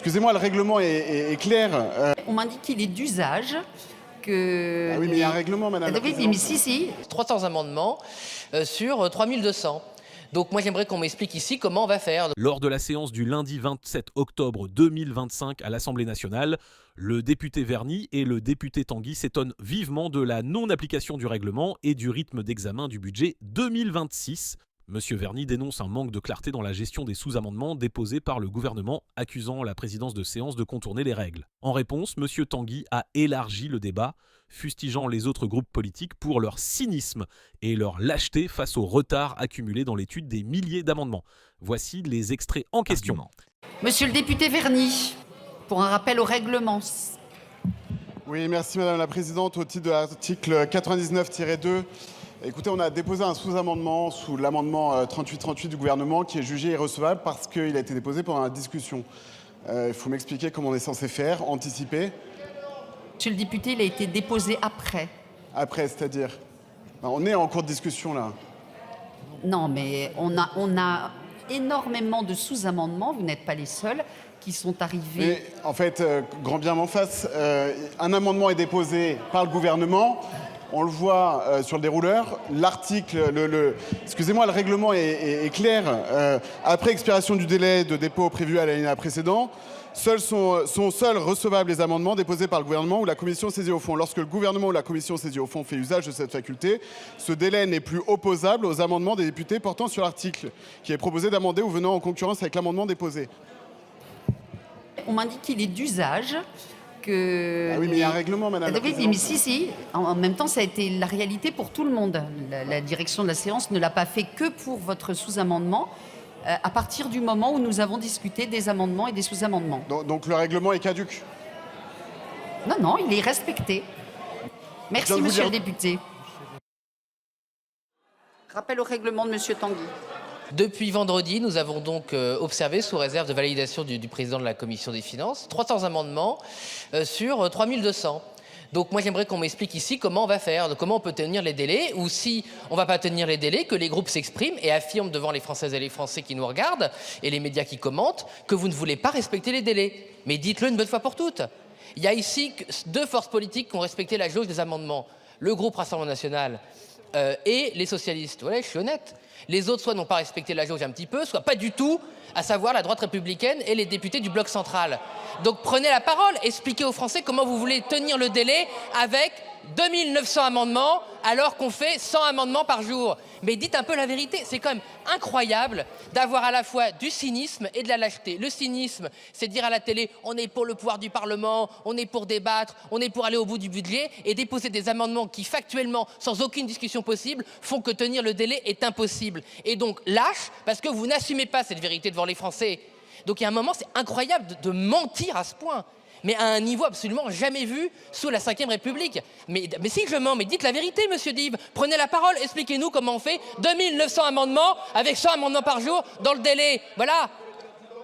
Excusez-moi, le règlement est clair. On m'indique qu'il est d'usage que... Ah oui, mais il y a un règlement, madame la Oui, présidente. mais si. 300 amendements sur 3200. Donc moi j'aimerais qu'on m'explique ici comment on va faire. Lors de la séance du lundi 27 octobre 2025 à l'Assemblée nationale, le député Verny et le député Tanguy s'étonnent vivement de la non-application du règlement et du rythme d'examen du budget 2026. Monsieur Verny dénonce un manque de clarté dans la gestion des sous-amendements déposés par le gouvernement, accusant la présidence de séance de contourner les règles. En réponse, monsieur Tanguy a élargi le débat, fustigeant les autres groupes politiques pour leur cynisme et leur lâcheté face au retard accumulé dans l'étude des milliers d'amendements. Voici les extraits en question. Monsieur le député Verny, pour un rappel au règlement. Oui, merci madame la présidente. Au titre de l'article 99-2, écoutez, on a déposé un sous-amendement sous l'amendement 3838 du gouvernement qui est jugé irrecevable parce qu'il a été déposé pendant la discussion. Il faut m'expliquer comment on est censé faire, anticiper. Monsieur le député, il a été déposé après. Après, c'est-à-dire on est en cours de discussion là. Non, mais on a énormément de sous-amendements, vous n'êtes pas les seuls, qui sont arrivés. Mais en fait, grand bien m'en fasse, un amendement est déposé par le gouvernement. On le voit sur le dérouleur. L'article, excusez-moi, le règlement est clair. Après expiration du délai de dépôt prévu à l'alinéa précédent, sont seuls recevables les amendements déposés par le gouvernement ou la commission saisie au fond. Lorsque le gouvernement ou la commission saisie au fond fait usage de cette faculté, ce délai n'est plus opposable aux amendements des députés portant sur l'article qui est proposé d'amender ou venant en concurrence avec l'amendement déposé. On m'indique qu'il est d'usage que... Ah oui, mais il y a un règlement, madame la présidente. Mais si. En même temps, ça a été la réalité pour tout le monde. La direction de la séance ne l'a pas fait que pour votre sous-amendement, à partir du moment où nous avons discuté des amendements et des sous-amendements. Donc le règlement est caduc? Non, il est respecté. Merci, monsieur le député. Rappel au règlement de monsieur Tanguy. Depuis vendredi, nous avons donc observé, sous réserve de validation du président de la commission des finances, 300 amendements sur 3200. Donc moi j'aimerais qu'on m'explique ici comment on va faire, comment on peut tenir les délais, ou si on ne va pas tenir les délais, que les groupes s'expriment et affirment devant les Françaises et les Français qui nous regardent et les médias qui commentent que vous ne voulez pas respecter les délais. Mais dites-le une bonne fois pour toutes. Il y a ici deux forces politiques qui ont respecté la jauge des amendements. Le groupe Rassemblement National et les socialistes. Voilà, je suis honnête. Les autres, soit n'ont pas respecté la jauge un petit peu, soit pas du tout, à savoir la droite républicaine et les députés du bloc central. Donc prenez la parole, expliquez aux Français comment vous voulez tenir le délai avec 2900 amendements alors qu'on fait 100 amendements par jour. Mais dites un peu la vérité, c'est quand même incroyable d'avoir à la fois du cynisme et de la lâcheté. Le cynisme, c'est dire à la télé, on est pour le pouvoir du Parlement, on est pour débattre, on est pour aller au bout du budget et déposer des amendements qui factuellement, sans aucune discussion possible, font que tenir le délai est impossible. Et donc lâche parce que vous n'assumez pas cette vérité devant les Français. Donc il y a un moment, c'est incroyable de mentir à ce point, mais à un niveau absolument jamais vu sous la Ve République. Mais si je mens, mais dites la vérité, monsieur Dive. Prenez la parole, expliquez-nous comment on fait 2900 amendements avec 100 amendements par jour dans le délai. Voilà.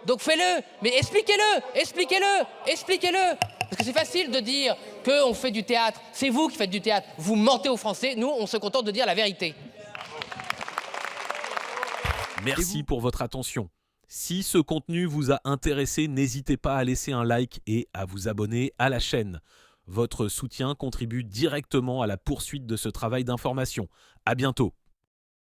Donc fais-le, mais expliquez-le. Parce que c'est facile de dire qu'on fait du théâtre. C'est vous qui faites du théâtre. Vous mentez aux Français. Nous, on se contente de dire la vérité. Merci pour votre attention. Si ce contenu vous a intéressé, n'hésitez pas à laisser un like et à vous abonner à la chaîne. Votre soutien contribue directement à la poursuite de ce travail d'information. À bientôt.